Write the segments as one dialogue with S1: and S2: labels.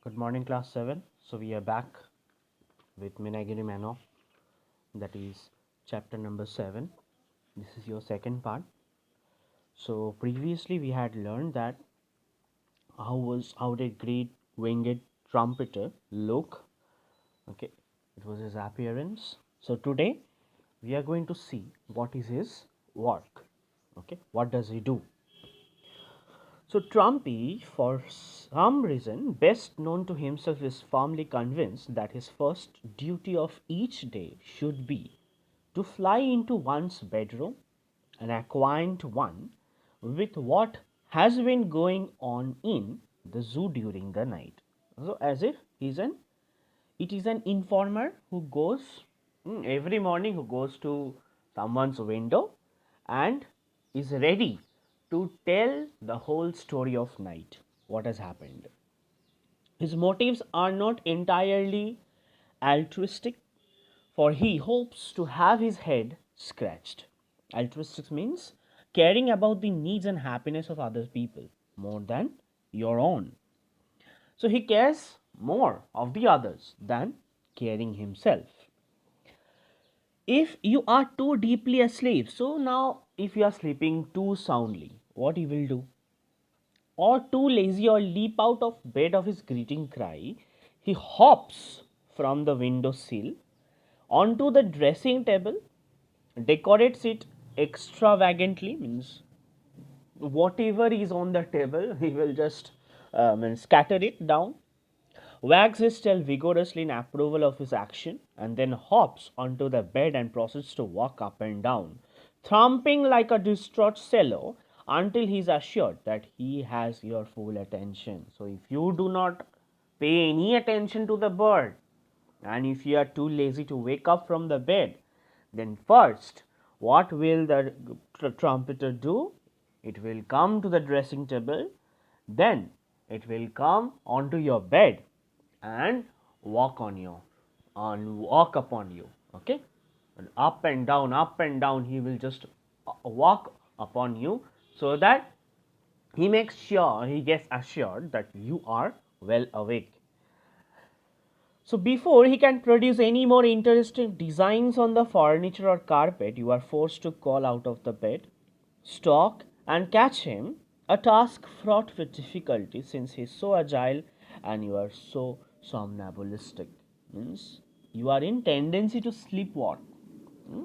S1: Good morning, class 7. So, we are back with Minagiri Mano, that is chapter number 7. This is your second part. So, previously we had learned that how did great winged trumpeter look? Okay, it was his appearance. So, today we are going to see what is his work. Okay, what does he do? So Trumpy, for some reason best known to himself, is firmly convinced that his first duty of each day should be to fly into one's bedroom and acquaint one with what has been going on in the zoo during the night. So as if it is an informer who goes every morning, who goes to someone's window and is ready to tell the whole story of night, what has happened. His motives are not entirely altruistic, for he hopes to have his head scratched. Altruistic means caring about the needs and happiness of other people more than your own. So he cares more of the others than caring himself. If you are too deeply asleep, so now if you are sleeping too soundly, what he will do? Or too lazy or leap out of bed of his greeting cry, he hops from the window sill onto the dressing table, decorates it extravagantly, means whatever is on the table, he will just scatter it down, wags his tail vigorously in approval of his action, and then hops onto the bed and proceeds to walk up and down, thumping like a distraught cello until he is assured that he has your full attention. So, if you do not pay any attention to the bird, and if you are too lazy to wake up from the bed, then first, what will the trumpeter do? It will come to the dressing table, then it will come onto your bed and walk on you, and walk upon you. Okay, and up and down, he will just walk upon you, so that he makes sure, he gets assured that you are well awake. So before he can produce any more interesting designs on the furniture or carpet, you are forced to call out of the bed, stalk and catch him, a task fraught with difficulty since he is so agile and you are so somnambulistic. Means you are in tendency to sleepwalk,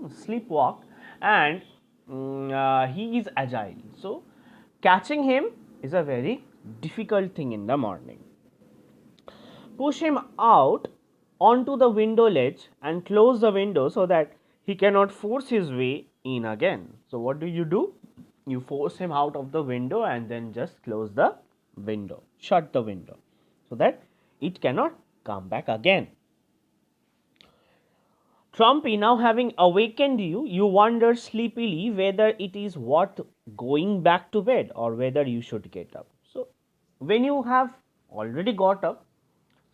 S1: sleepwalk, and he is agile. So catching him is a very difficult thing in the morning. Push him out onto the window ledge and close the window so that he cannot force his way in again. So, what do? You force him out of the window and then just close the window, shut the window, so that it cannot come back again. Trumpy, now having awakened you, you wonder sleepily whether it is worth going back to bed or whether you should get up. So, when you have already got up,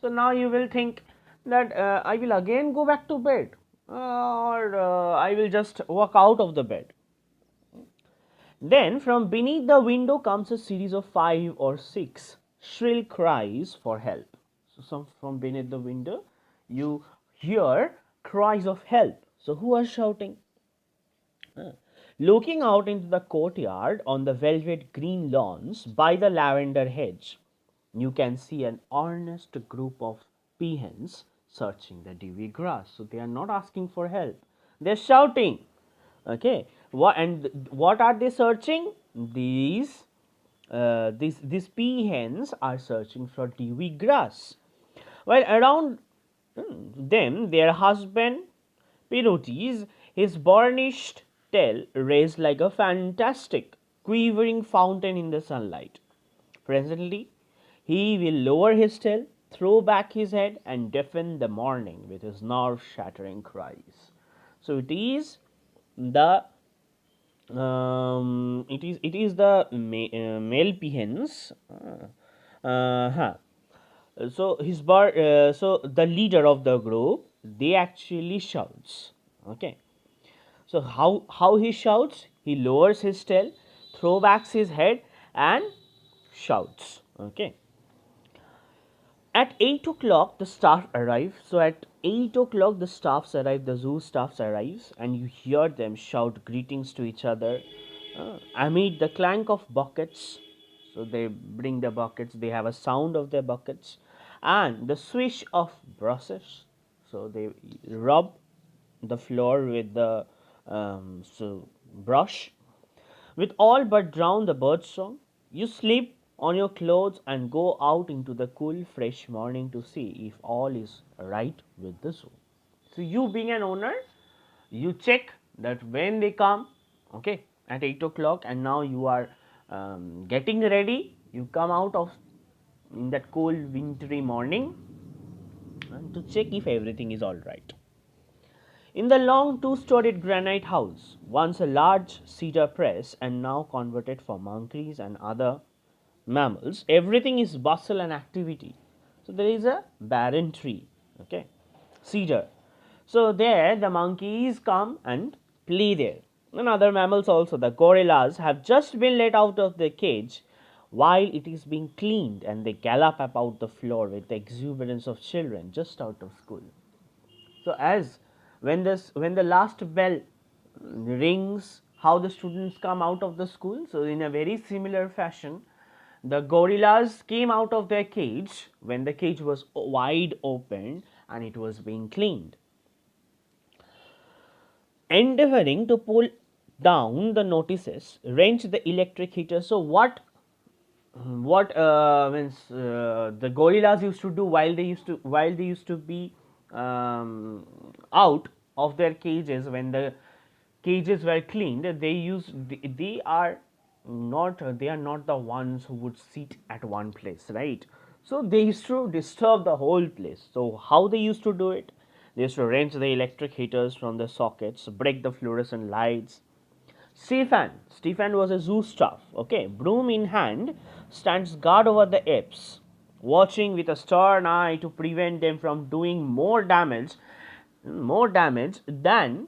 S1: so now you will think that I will again go back to bed, or I will just walk out of the bed. Then from beneath the window comes a series of 5 or 6 shrill cries for help. So from beneath the window you hear cries of help. So who are shouting? Looking out into the courtyard on the velvet green lawns by the lavender hedge, you can see an earnest group of peahens searching the dewy grass. So they are not asking for help, they're shouting. Okay, what are they searching? These peahens are searching for dewy grass, while around them their husband Perotes, his burnished tail raised like a fantastic quivering fountain in the sunlight. Presently, he will lower his tail, throw back his head, and deafen the morning with his nerve shattering cries. So the it is the male peahens. So so the leader of the group, they actually shouts. Okay, so how he shouts? He lowers his tail, throwbacks his head, and shouts. Okay. At 8 o'clock, the staff arrive. So at 8 o'clock, the staffs arrive, the zoo staffs arrives, and you hear them shout greetings to each other amid the clank of buckets. So they bring the buckets, they have a sound of their buckets, and the swish of brushes. So they rub the floor with the brush with all but drown the bird song. You slip on your clothes and go out into the cool, fresh morning to see if all is right with the zoo. So, you being an owner, you check that when they come, okay, at 8 o'clock, and now you are getting ready. You come out of in that cold, wintry morning to check if everything is all right. In the long two-storied granite house, once a large cedar press and now converted for monkeys and other mammals, everything is bustle and activity. So there is a barren tree, okay, cedar. So there the monkeys come and play there. And other mammals also, the gorillas have just been let out of their cage while it is being cleaned, and they gallop about the floor with the exuberance of children just out of school. So as when the last bell rings, how the students come out of the school. So in a very similar fashion, the gorillas came out of their cage when the cage was wide open and it was being cleaned, endeavoring to pull down the notices, wrench the electric heater. So what means the gorillas used to do while they used to be out of their cages when the cages were cleaned, they are not the ones who would sit at one place, right? So they used to disturb the whole place. So how they used to do it? They used to wrench the electric heaters from the sockets, break the fluorescent lights. Stefan was a zoo staff. Okay, broom in hand, stands guard over the apes, watching with a stern eye to prevent them from doing more damage than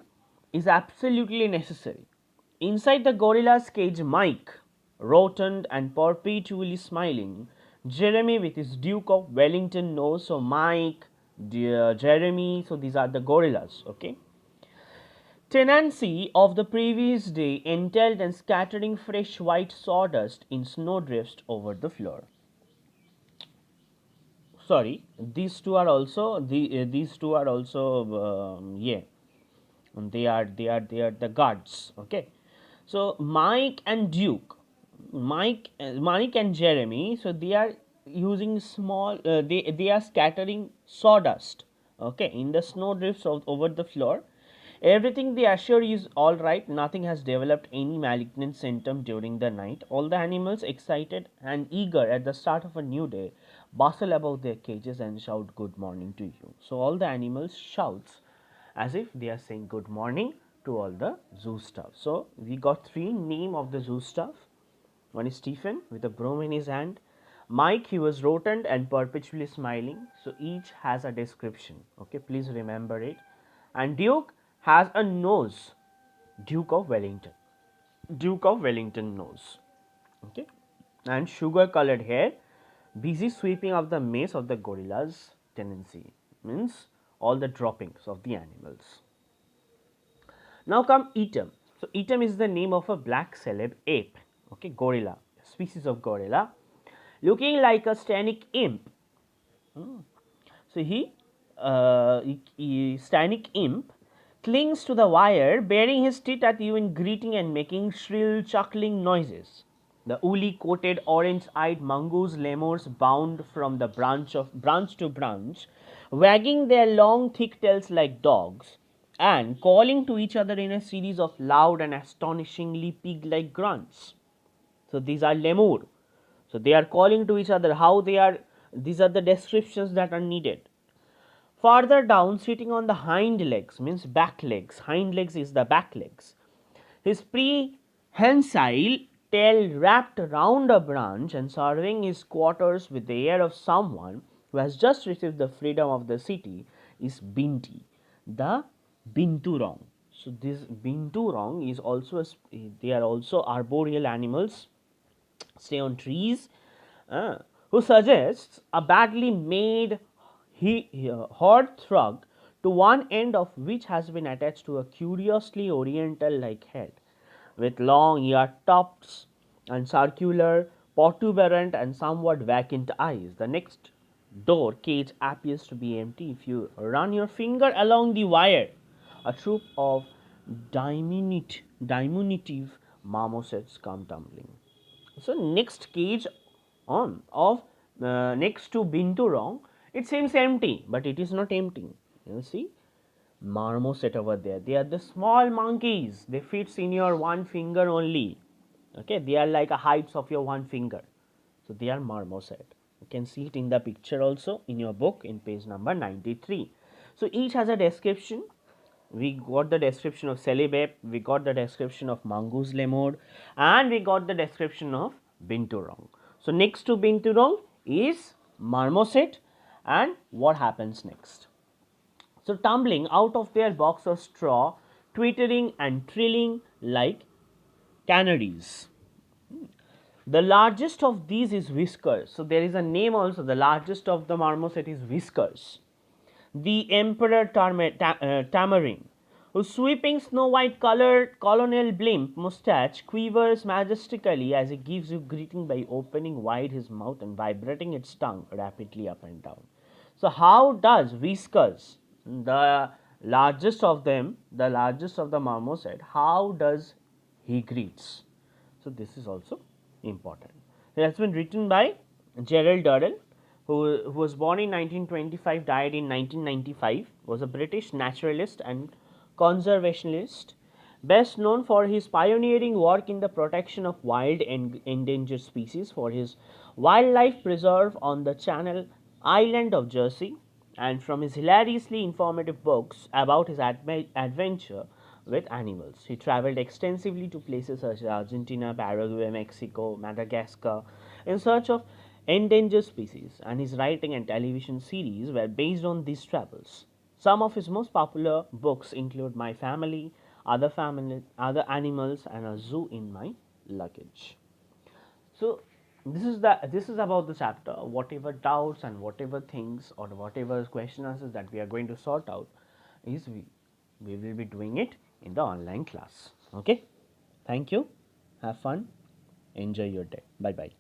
S1: is absolutely necessary. Inside the gorilla's cage, Mike, rotund and perpetually smiling, Jeremy with his Duke of Wellington nose. So Mike, Jeremy, so these are the gorillas. Okay, tenancy of the previous day entailed and scattering fresh white sawdust in snowdrifts over the floor. Sorry, these two are also yeah, they are the guards. Okay, so Mike and Jeremy, so they are using small they are scattering sawdust, okay, in the snowdrifts over the floor. Everything they assure is all right. Nothing has developed any malignant symptom during the night. All the animals, excited and eager at the start of a new day, bustle about their cages and shout good morning to you. So all the animals shouts as if they are saying good morning to all the zoo staff. So we got three name of the zoo staff. One is Stephen with a broom in his hand. Mike, he was rotund and perpetually smiling. So each has a description. Okay, please remember it. And Duke has a nose. Duke of Wellington. Duke of Wellington nose. Okay. And sugar colored hair. Busy sweeping of the mace of the gorilla's tenancy. Means all the droppings of the animals. Now come Etam. So Etam is the name of a black celeb ape. Okay, gorilla, species of gorilla, looking like a Stanic imp. So Stanic imp clings to the wire, baring his teeth at you in greeting and making shrill chuckling noises. The woolly coated orange eyed mongoose lemurs bound from the branch to branch, wagging their long thick tails like dogs, and calling to each other in a series of loud and astonishingly pig like grunts. So these are lemur. So they are calling to each other. How they are, these are the descriptions that are needed. Farther down, sitting on the hind legs, means back legs. Hind legs is the back legs. His prehensile tail wrapped round a branch and serving his quarters with the air of someone who has just received the freedom of the city is Binti, the Binturong. So this Binturong is also they are also arboreal animals, stay on trees, who suggests a badly made hearthrug to one end of which has been attached to a curiously oriental like head with long ear tops and circular, protuberant, and somewhat vacant eyes. The next door cage appears to be empty. If you run your finger along the wire, a troop of diminutive marmosets come tumbling. So next cage on of next to Binturong, it seems empty, but it is not empty. You see, marmoset over there. They are the small monkeys. They fits in your one finger only. Okay, they are like a heights of your one finger. So they are marmoset. You can see it in the picture also in your book in page number 93. So each has a description. We got the description of Celibate, we got the description of Mongoose Lemur, and we got the description of Binturong. So next to Binturong is Marmoset, and what happens next? So tumbling out of their box of straw, twittering and trilling like canaries. The largest of these is Whiskers. So there is a name also. The largest of the marmoset is Whiskers. The Emperor Tamarin, whose sweeping snow white colored colonial blimp moustache quivers majestically as he gives you greeting by opening wide his mouth and vibrating its tongue rapidly up and down. So, how does Whiskers, the largest of them, the largest of the marmoset, how does he greets? So, this is also important. It has been written by Gerald Durrell, who was born in 1925, died in 1995, was a British naturalist and conservationist, best known for his pioneering work in the protection of wild and endangered species, for his wildlife preserve on the Channel Island of Jersey, and from his hilariously informative books about his adventure with animals. He traveled extensively to places such as Argentina, Paraguay, Mexico, Madagascar in search of endangered species, and his writing and television series were based on these travels. Some of his most popular books include My Family, Other Animals, and A Zoo in My Luggage. So this is about the chapter. Whatever doubts and whatever things or whatever question answers that we are going to sort out is we will be doing it in the online class. Okay, thank you, have fun, enjoy your day, bye bye.